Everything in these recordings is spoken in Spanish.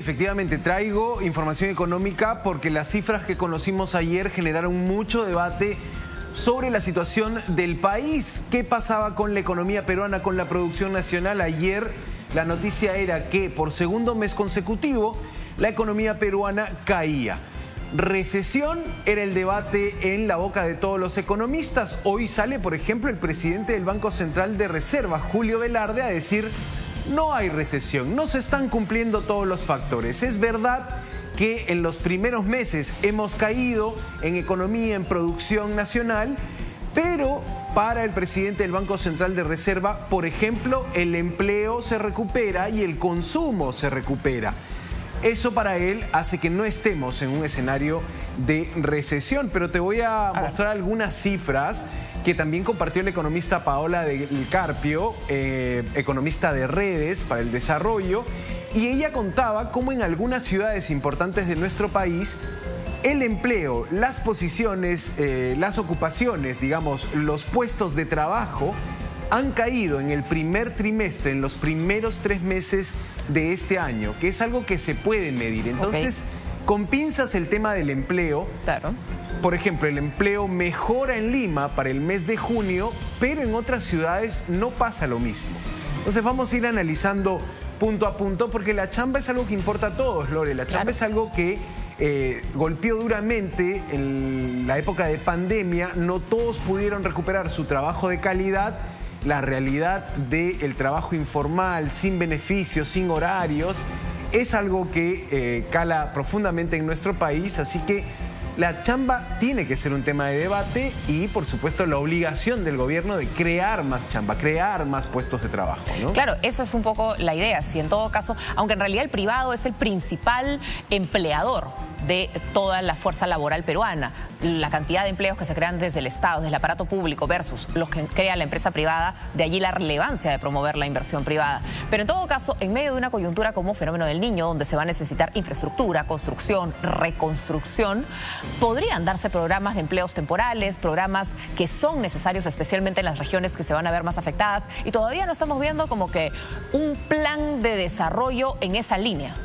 Efectivamente, traigo información económica porque las cifras que conocimos ayer generaron mucho debate sobre la situación del país. ¿Qué pasaba con la economía peruana, con la producción nacional? Ayer la noticia era que por segundo mes consecutivo la economía peruana caía. Recesión era el debate en la boca de todos los economistas. Hoy sale, por ejemplo, el presidente del Banco Central de Reserva, Julio Velarde, a decir: no hay recesión, no se están cumpliendo todos los factores. Es verdad que en los primeros meses hemos caído en economía, en producción nacional, pero para el presidente del Banco Central de Reserva, por ejemplo, el empleo se recupera y el consumo se recupera. Eso para él hace que no estemos en un escenario de recesión, pero te voy a mostrar algunas cifras que también compartió el economista Paola del Carpio, economista de Redes para el Desarrollo, y ella contaba cómo en algunas ciudades importantes de nuestro país el empleo, las posiciones, las ocupaciones, digamos, los puestos de trabajo han caído en el primer trimestre, en los primeros 3 meses de este año, que es algo que se puede medir. Entonces, con pinzas el tema del empleo. Claro. Por ejemplo, el empleo mejora en Lima para el mes de junio, pero en otras ciudades no pasa lo mismo. Entonces vamos a ir analizando punto a punto, porque la chamba es algo que importa a todos, Lore. La chamba es algo que golpeó duramente en la época de pandemia. No todos pudieron recuperar su trabajo de calidad. La realidad del trabajo informal, sin beneficios, sin horarios, es algo que cala profundamente en nuestro país. Así que la chamba tiene que ser un tema de debate y, por supuesto, la obligación del gobierno de crear más chamba, crear más puestos de trabajo, ¿no? Claro, eso es un poco la idea. Si en todo caso, aunque en realidad el privado es el principal empleador de toda la fuerza laboral peruana, la cantidad de empleos que se crean desde el Estado, desde el aparato público versus los que crea la empresa privada, de allí la relevancia de promover la inversión privada. Pero en todo caso, en medio de una coyuntura como fenómeno del Niño, donde se va a necesitar infraestructura, construcción, reconstrucción, podrían darse programas de empleos temporales, programas que son necesarios especialmente en las regiones que se van a ver más afectadas, y todavía no estamos viendo como que un plan de desarrollo en esa línea.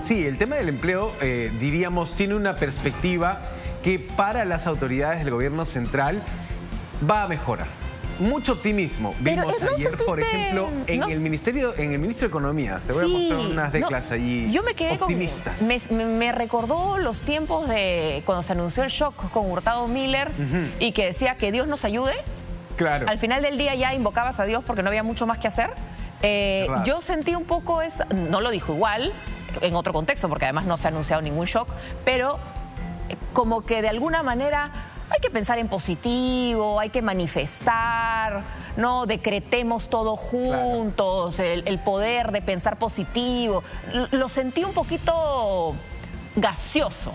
Sí, el tema del empleo, diríamos, tiene una perspectiva que para las autoridades del gobierno central va a mejorar. Mucho optimismo. Vimos ayer, por ejemplo, en el ministro de Economía. Te voy a mostrar unas declas allí. Yo me quedé optimistas. Me recordó los tiempos de cuando se anunció el shock con Hurtado Miller y que decía que Dios nos ayude. Claro. Al final del día ya invocabas a Dios porque no había mucho más que hacer. Yo sentí un poco eso, no lo dijo igual, en otro contexto, porque además no se ha anunciado ningún shock, pero como que de alguna manera hay que pensar en positivo, hay que manifestar, no decretemos todos juntos, claro, el poder de pensar positivo. Lo sentí un poquito gaseoso.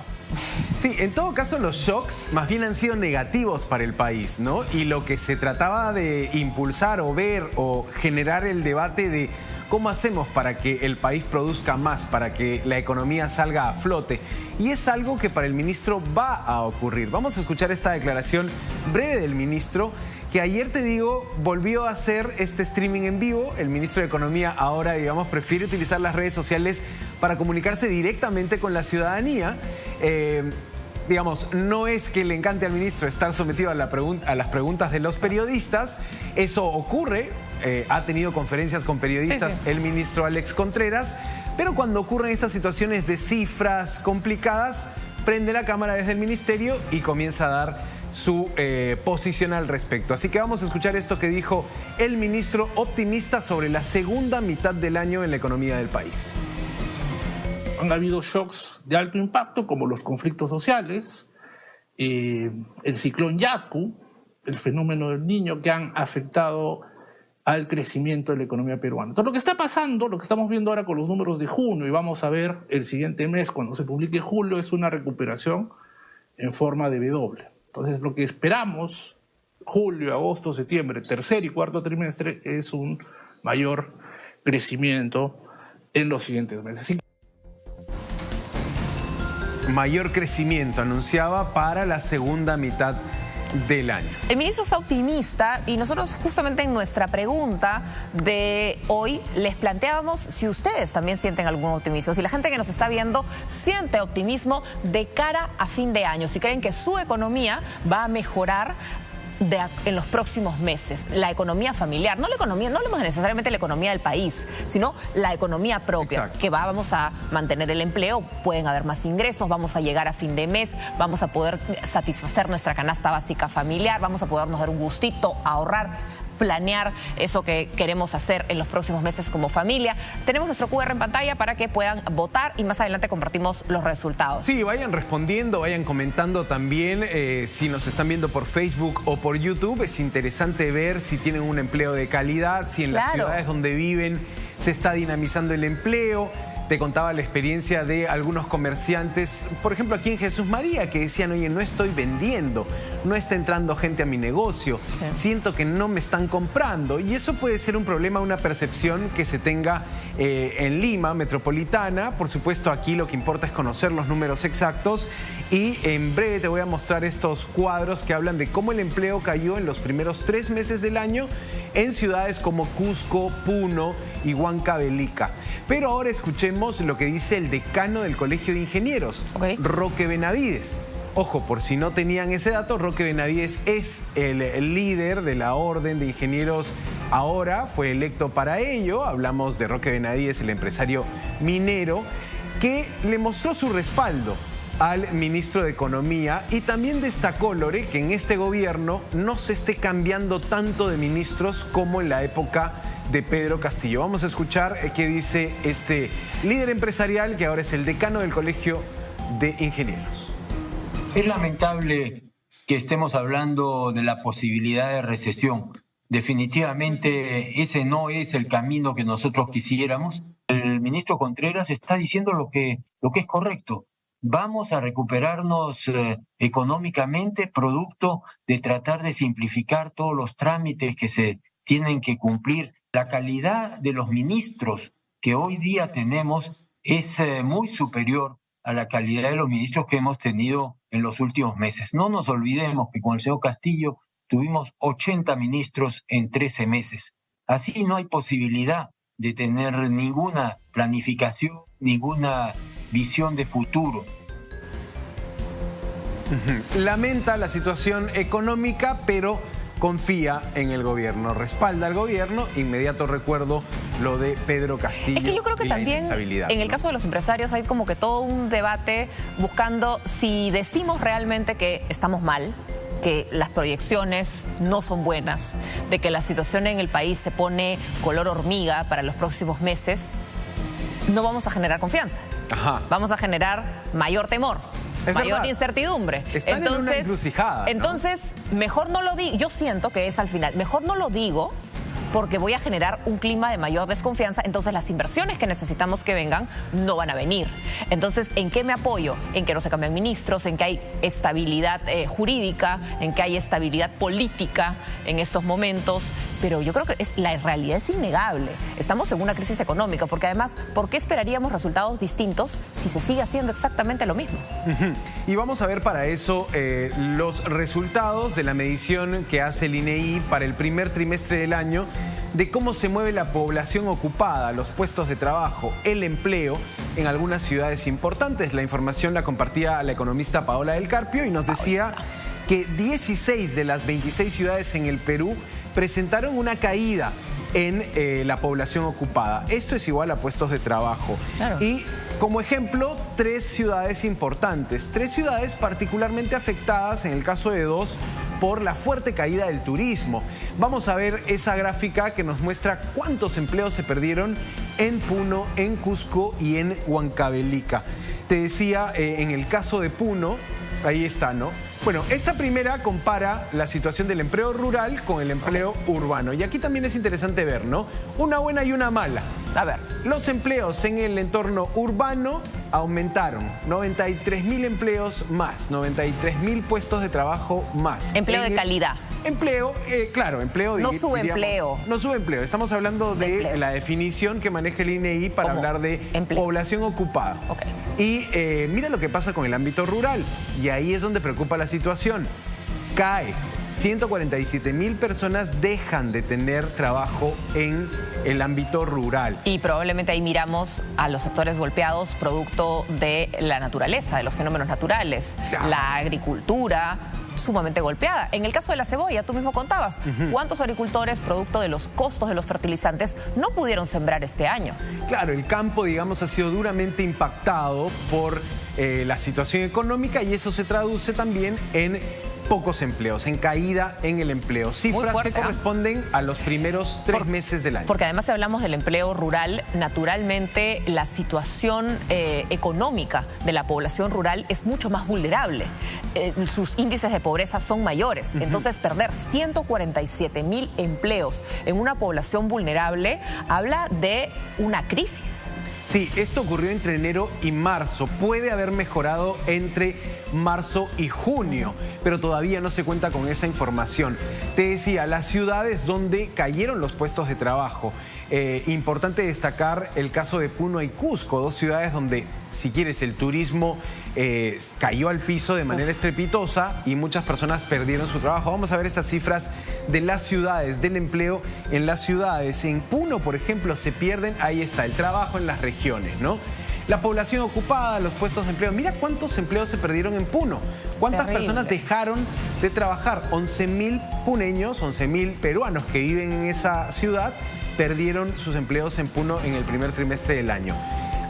Sí, en todo caso los shocks más bien han sido negativos para el país, ¿no? Y lo que se trataba de impulsar o ver o generar el debate de ¿cómo hacemos para que el país produzca más, para que la economía salga a flote? Y es algo que para el ministro va a ocurrir. Vamos a escuchar esta declaración breve del ministro, que ayer, te digo, volvió a hacer este streaming en vivo. El ministro de Economía ahora, digamos, prefiere utilizar las redes sociales para comunicarse directamente con la ciudadanía. Digamos, no es que le encante al ministro estar sometido a las preguntas de los periodistas. Eso ocurre. Ha tenido conferencias con periodistas el ministro Alex Contreras, pero cuando ocurren estas situaciones de cifras complicadas, prende la cámara desde el ministerio y comienza a dar su posición al respecto. Así que vamos a escuchar esto que dijo el ministro, optimista sobre la segunda mitad del año en la economía del país. Han habido shocks de alto impacto como los conflictos sociales, el ciclón Yaku, el fenómeno del Niño, que han afectado al crecimiento de la economía peruana. Entonces, lo que está pasando, lo que estamos viendo ahora con los números de junio, y vamos a ver el siguiente mes cuando se publique julio, es una recuperación en forma de W. Entonces, lo que esperamos, julio, agosto, septiembre, tercer y cuarto trimestre, es un mayor crecimiento en los siguientes meses. Mayor crecimiento anunciaba para la segunda mitad del año. El ministro está optimista y nosotros justamente en nuestra pregunta de hoy les planteábamos si ustedes también sienten algún optimismo, si la gente que nos está viendo siente optimismo de cara a fin de año, si creen que su economía va a mejorar en los próximos meses, la economía familiar, no la economía, no hablemos necesariamente de la economía del país, sino la economía propia. Exacto. Que vamos a mantener el empleo, pueden haber más ingresos, vamos a llegar a fin de mes, vamos a poder satisfacer nuestra canasta básica familiar, vamos a podernos dar un gustito, ahorrar, planear eso que queremos hacer en los próximos meses como familia. Tenemos nuestro QR en pantalla para que puedan votar y más adelante compartimos los resultados. Sí, vayan respondiendo, vayan comentando también. Si nos están viendo por Facebook o por YouTube, es interesante ver si tienen un empleo de calidad, si en las ciudades donde viven se está dinamizando el empleo. Te contaba la experiencia de algunos comerciantes, por ejemplo aquí en Jesús María, que decían, oye, no estoy vendiendo, no está entrando gente a mi negocio, siento que no me están comprando. Y eso puede ser un problema, una percepción que se tenga en Lima metropolitana. Por supuesto, aquí lo que importa es conocer los números exactos. Y en breve te voy a mostrar estos cuadros que hablan de cómo el empleo cayó en los primeros 3 meses del año en ciudades como Cusco, Puno y Huancavelica. Pero ahora escuchemos lo que dice el decano del Colegio de Ingenieros, Roque Benavides. Ojo, por si no tenían ese dato, Roque Benavides es el líder de la Orden de Ingenieros ahora, fue electo para ello. Hablamos de Roque Benavides, el empresario minero, que le mostró su respaldo al ministro de Economía y también destacó, Lore, que en este gobierno no se esté cambiando tanto de ministros como en la época de Pedro Castillo. Vamos a escuchar qué dice este líder empresarial que ahora es el decano del Colegio de Ingenieros. Es lamentable que estemos hablando de la posibilidad de recesión. Definitivamente ese no es el camino que nosotros quisiéramos. El ministro Contreras está diciendo lo que es correcto. Vamos a recuperarnos económicamente producto de tratar de simplificar todos los trámites que se tienen que cumplir. La calidad de los ministros que hoy día tenemos es muy superior a la calidad de los ministros que hemos tenido en los últimos meses. No nos olvidemos que con el señor Castillo tuvimos 80 ministros en 13 meses. Así no hay posibilidad de tener ninguna planificación, ninguna visión de futuro. Lamenta la situación económica, pero confía en el gobierno, respalda al gobierno. Inmediato recuerdo lo de Pedro Castillo. Es que yo creo que también en el caso de los empresarios hay como que todo un debate buscando si decimos realmente que estamos mal, que las proyecciones no son buenas, de que la situación en el país se pone color hormiga para los próximos meses, no vamos a generar confianza. Vamos a generar mayor temor. Mayor incertidumbre. Están en una encrucijada, ¿no? Entonces, mejor no lo digo. Yo siento que es al final, mejor no lo digo porque voy a generar un clima de mayor desconfianza, entonces las inversiones que necesitamos que vengan no van a venir. Entonces, ¿en qué me apoyo? En que no se cambian ministros, en que hay estabilidad jurídica, en que hay estabilidad política en estos momentos. Pero yo creo que la realidad es innegable. Estamos en una crisis económica, porque además, ¿por qué esperaríamos resultados distintos si se sigue haciendo exactamente lo mismo? Y vamos a ver para eso los resultados de la medición que hace el INEI para el primer trimestre del año, de cómo se mueve la población ocupada, los puestos de trabajo, el empleo en algunas ciudades importantes. La información la compartía la economista Paola del Carpio y nos decía que 16 de las 26 ciudades en el Perú presentaron una caída en la población ocupada. Esto es igual a puestos de trabajo. Y como ejemplo, 3 ciudades importantes, 3 ciudades particularmente afectadas, en el caso de 2, por la fuerte caída del turismo. Vamos a ver esa gráfica que nos muestra cuántos empleos se perdieron en Puno, en Cusco y en Huancavelica. Te decía, en el caso de Puno, ahí está, ¿no? Bueno, esta primera compara la situación del empleo rural con el empleo urbano. Y aquí también es interesante ver, ¿no? Una buena y una mala. A ver, los empleos en el entorno urbano aumentaron. 93.000 empleos más, 93.000 puestos de trabajo más. Empleo de calidad. Empleo, claro, empleo. No subempleo. No subempleo. Estamos hablando de la definición que maneja el INEI para hablar de población ocupada. Y mira lo que pasa con el ámbito rural. Y ahí es donde preocupa la situación. cae. 147.000 personas dejan de tener trabajo en el ámbito rural. Y probablemente ahí miramos a los sectores golpeados producto de la naturaleza, de los fenómenos naturales, la agricultura sumamente golpeada. En el caso de la cebolla, tú mismo contabas, ¿cuántos agricultores, producto de los costos de los fertilizantes, no pudieron sembrar este año? Claro, el campo, digamos, ha sido duramente impactado por la situación económica y eso se traduce también en pocos empleos, en caída en el empleo. Cifras fuerte, que corresponden a los primeros 3 meses del año. Porque además si hablamos del empleo rural, naturalmente la situación económica de la población rural es mucho más vulnerable. Sus índices de pobreza son mayores. Entonces perder 147.000 empleos en una población vulnerable habla de una crisis. Sí, esto ocurrió entre enero y marzo. Puede haber mejorado entre marzo y junio, pero todavía no se cuenta con esa información. Te decía, las ciudades donde cayeron los puestos de trabajo. Importante destacar el caso de Puno y Cusco, 2 ciudades donde, si quieres, el turismo cayó al piso de manera estrepitosa y muchas personas perdieron su trabajo. Vamos a ver estas cifras de las ciudades, del empleo en las ciudades. En Puno, por ejemplo, se pierden, ahí está, el trabajo en las regiones, ¿no? La población ocupada, los puestos de empleo. Mira cuántos empleos se perdieron en Puno. ¿Cuántas personas dejaron de trabajar? 11.000 puneños, 11.000 peruanos que viven en esa ciudad perdieron sus empleos en Puno en el primer trimestre del año.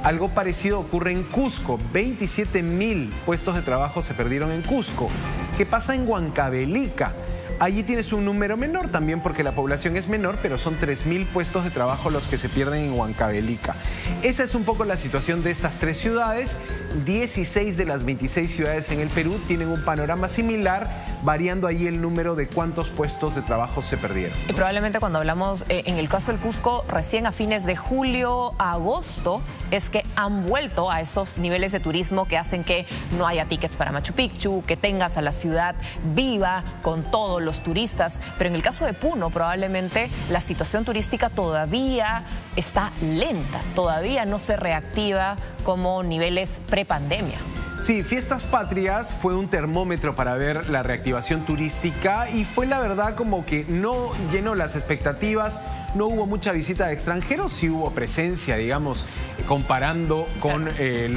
Algo parecido ocurre en Cusco. 27.000 puestos de trabajo se perdieron en Cusco. ¿Qué pasa en Huancavelica? Allí tienes un número menor también porque la población es menor, pero son 3.000 puestos de trabajo los que se pierden en Huancavelica. Esa es un poco la situación de estas 3 ciudades. 16 de las 26 ciudades en el Perú tienen un panorama similar, variando ahí el número de cuántos puestos de trabajo se perdieron, ¿no? Y probablemente cuando hablamos, en el caso del Cusco, recién a fines de julio a agosto, es que han vuelto a esos niveles de turismo que hacen que no haya tickets para Machu Picchu, que tengas a la ciudad viva con todos los turistas. Pero en el caso de Puno, probablemente la situación turística todavía está lenta, todavía no se reactiva como niveles prepandemia. Sí, Fiestas Patrias fue un termómetro para ver la reactivación turística y fue la verdad como que no llenó las expectativas, no hubo mucha visita de extranjeros, sí hubo presencia, digamos, comparando con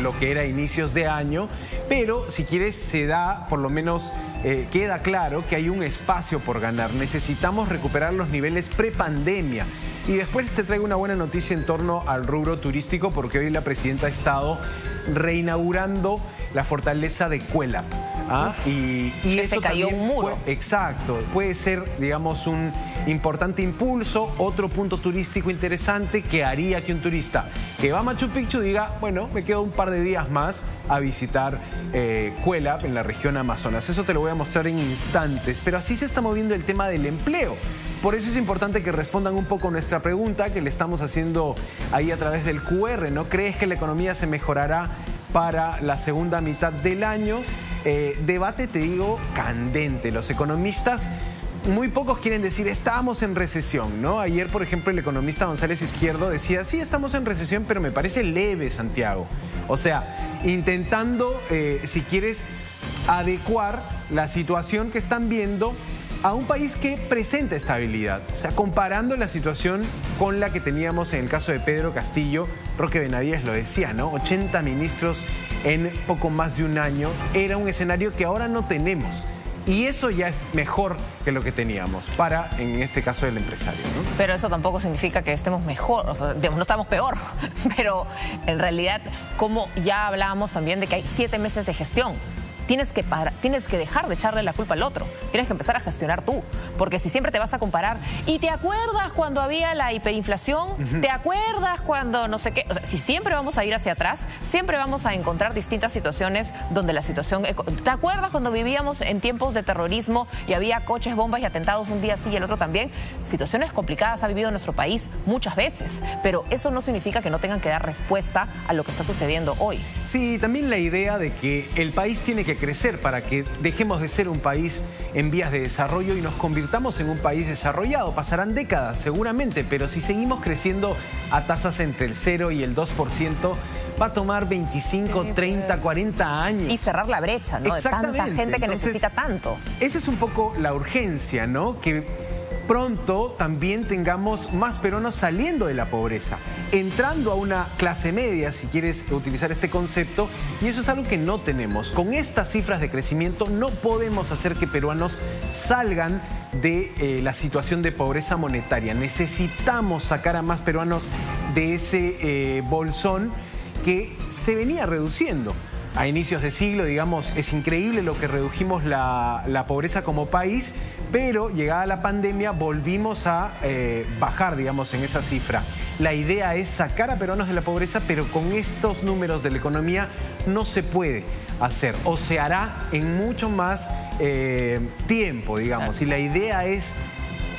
lo que era inicios de año, pero si quieres se da, por lo menos queda claro que hay un espacio por ganar. Necesitamos recuperar los niveles prepandemia. Y después te traigo una buena noticia en torno al rubro turístico porque hoy la presidenta ha estado reinaugurando la fortaleza de Cuélap. Y eso se cayó un muro. Exacto, puede ser, digamos, un importante impulso, otro punto turístico interesante que haría que un turista que va a Machu Picchu diga, bueno, me quedo un par de días más a visitar Cuélap en la región Amazonas. Eso te lo voy a mostrar en instantes, pero así se está moviendo el tema del empleo. Por eso es importante que respondan un poco nuestra pregunta que le estamos haciendo ahí a través del QR, ¿no? ¿Crees que la economía se mejorará para la segunda mitad del año? Debate, te digo, candente. Los economistas, muy pocos quieren decir estamos en recesión, ¿no? Ayer, por ejemplo, el economista González Izquierdo decía, sí, estamos en recesión, pero me parece leve, Santiago. O sea, intentando, si quieres, adecuar la situación que están viendo a un país que presenta estabilidad. O sea, comparando la situación con la que teníamos en el caso de Pedro Castillo, Roque Benavides lo decía, ¿no? 80 ministros en poco más de un año. Era un escenario que ahora no tenemos. Y eso ya es mejor que lo que teníamos para, en este caso, el empresario, ¿no? Pero eso tampoco significa que estemos mejor, o sea, digamos, no estamos peor. Pero en realidad, como ya hablábamos también de que hay 7 meses de gestión. Tienes que dejar de echarle la culpa al otro. Tienes que empezar a gestionar tú. Porque si siempre te vas a comparar, ¿y te acuerdas cuando había la hiperinflación? ¿Te acuerdas cuando no sé qué? O sea, si siempre vamos a ir hacia atrás, siempre vamos a encontrar distintas situaciones donde la situación... ¿Te acuerdas cuando vivíamos en tiempos de terrorismo y había coches, bombas y atentados un día sí y el otro también? Situaciones complicadas ha vivido nuestro país muchas veces. Pero eso no significa que no tengan que dar respuesta a lo que está sucediendo hoy. Sí, también la idea de que el país tiene que crecer para que dejemos de ser un país en vías de desarrollo y nos convirtamos en un país desarrollado. Pasarán décadas seguramente, pero si seguimos creciendo a tasas entre el 0 y el 2%, va a tomar 25, 30, 40 años. Y cerrar la brecha, ¿no? De tanta gente que necesita tanto. Esa es un poco la urgencia, ¿no? Que pronto también tengamos más peruanos saliendo de la pobreza, entrando a una clase media, si quieres utilizar este concepto, y eso es algo que no tenemos. Con estas cifras de crecimiento no podemos hacer que peruanos salgan de la situación de pobreza monetaria. Necesitamos sacar a más peruanos de ese bolsón que se venía reduciendo. A inicios de siglo, digamos, es increíble lo que redujimos la pobreza como país, pero llegada la pandemia volvimos a bajar, digamos, en esa cifra. La idea es sacar a peruanos de la pobreza, pero con estos números de la economía no se puede hacer, o se hará en mucho más tiempo, digamos, y la idea es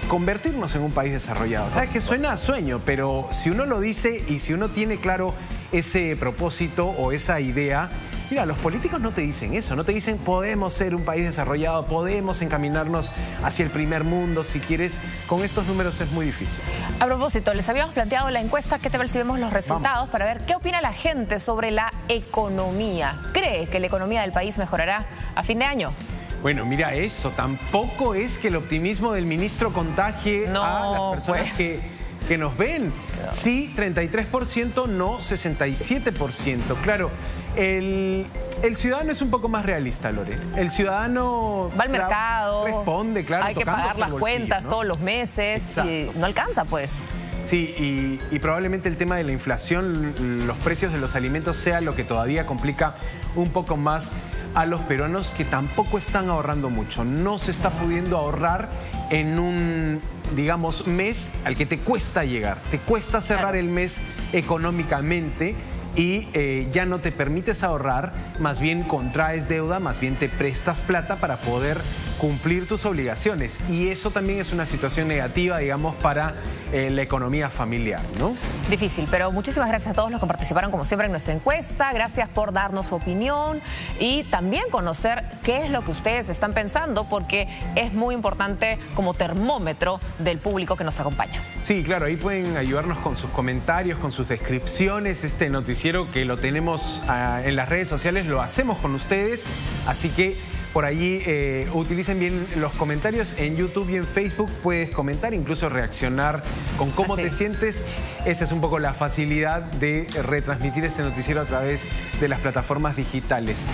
convertirnos en un país desarrollado. Sabes que suena a sueño, pero si uno lo dice y si uno tiene claro ese propósito o esa idea, mira, los políticos no te dicen eso, no te dicen podemos ser un país desarrollado, podemos encaminarnos hacia el primer mundo, si quieres. Con estos números es muy difícil. A propósito, les habíamos planteado la encuesta. ¿Qué te parece si vemos los resultados para ver qué opina la gente sobre la economía? ¿Cree que la economía del país mejorará a fin de año? Bueno, mira eso, tampoco es que el optimismo del ministro contagie a las personas que nos ven. Sí, 33%, no 67%. Claro, el ciudadano es un poco más realista, Lore. El ciudadano va al mercado, responde, claro, hay que pagar las cuentas, ¿no?, todos los meses. Exacto. Y no alcanza, pues. Sí, y probablemente el tema de la inflación, los precios de los alimentos sea lo que todavía complica un poco más a los peruanos, que tampoco están ahorrando mucho. No se está pudiendo ahorrar en un, digamos, mes al que te cuesta llegar. Te cuesta cerrar el mes económicamente y ya no te permites ahorrar, más bien contraes deuda, más bien te prestas plata para poder cumplir tus obligaciones. Y eso también es una situación negativa, digamos, para la economía familiar, ¿no? Difícil, pero muchísimas gracias a todos los que participaron, como siempre, en nuestra encuesta. Gracias por darnos su opinión y también conocer qué es lo que ustedes están pensando, porque es muy importante como termómetro del público que nos acompaña. Sí, claro, ahí pueden ayudarnos con sus comentarios, con sus descripciones. Este noticiero que lo tenemos en las redes sociales lo hacemos con ustedes, así que por allí utilicen bien los comentarios. En YouTube y en Facebook puedes comentar, incluso reaccionar con cómo te sientes. Esa es un poco la facilidad de retransmitir este noticiero a través de las plataformas digitales.